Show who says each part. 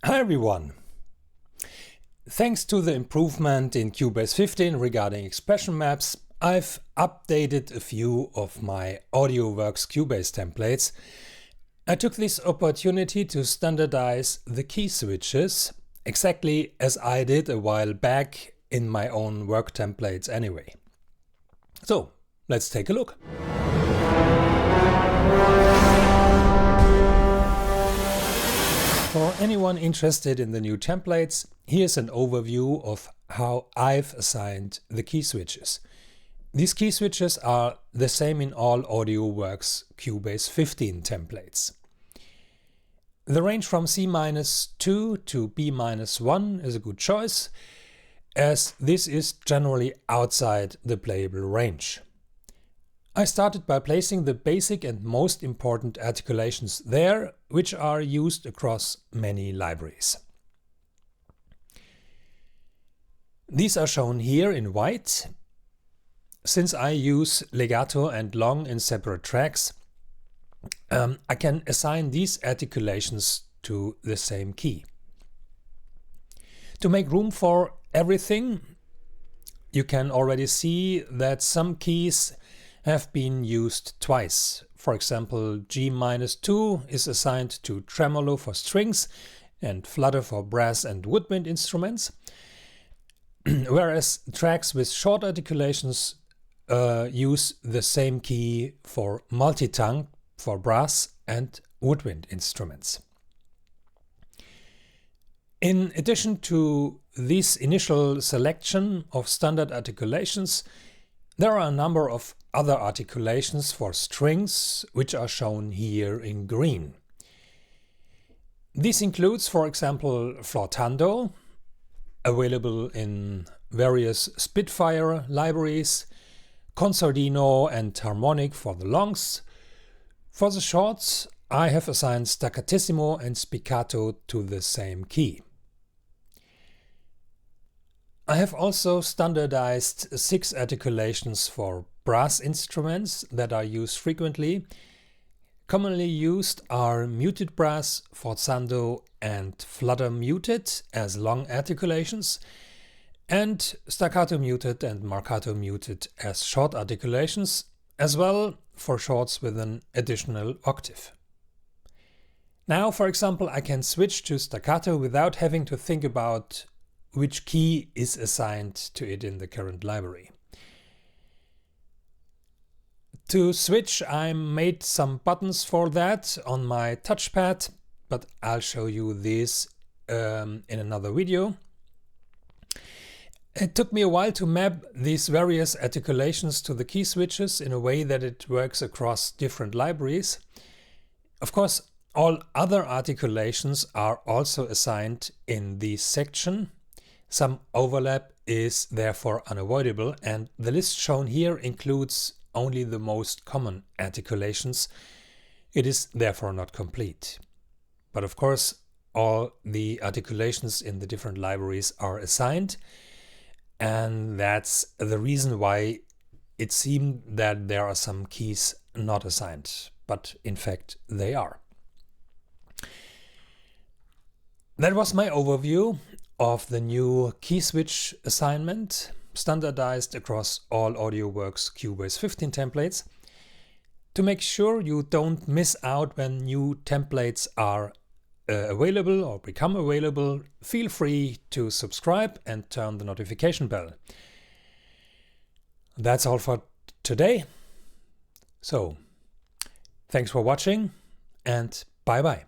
Speaker 1: Hi everyone! Thanks to the improvement in Cubase 15 regarding expression maps, I've updated a few of my Audio-Worx Cubase templates. I took this opportunity to standardize the key switches, exactly as I did a while back in my own work templates anyway. So, let's take a look. For anyone interested in the new templates, here's an overview of how I've assigned the key switches. These key switches are the same in all Audio-Worx Cubase 15 templates. The range from C-2 to B-1 is a good choice, as this is generally outside the playable range. I started by placing the basic and most important articulations there, which are used across many libraries. These are shown here in white. Since I use legato and long in separate tracks, I can assign these articulations to the same key. To make room for everything, you can already see that some keys have been used twice. For example, G-2 is assigned to tremolo for strings and flutter for brass and woodwind instruments, whereas tracks with short articulations use the same key for multi-tongue for brass and woodwind instruments. In addition to this initial selection of standard articulations, there are a number of other articulations for strings, which are shown here in green. This includes, for example, flautando, available in various Spitfire libraries, consordino and harmonic for the longs. For the shorts, I have assigned staccatissimo and spiccato to the same key. I have also standardized 6 articulations for brass instruments that are used frequently. Commonly used are muted brass, forzando and flutter muted as long articulations, and staccato muted and marcato muted as short articulations, as well for shorts with an additional octave. Now, for example, I can switch to staccato without having to think about which key is assigned to it in the current library. To switch, I made some buttons for that on my touchpad, but I'll show you this in another video. It took me a while to map these various articulations to the key switches in a way that it works across different libraries. Of course, all other articulations are also assigned in this section. Some overlap is therefore unavoidable, and the list shown here includes only the most common articulations. It is therefore not complete. But of course, all the articulations in the different libraries are assigned, and that's the reason why it seemed that there are some keys not assigned, but in fact they are. That was my overview of the new key switch assignment, standardized across all Audio-Worx Cubase 15 templates. To make sure you don't miss out when new templates are available or become available, feel free to subscribe and turn the notification bell. That's all for today. So, thanks for watching and bye bye.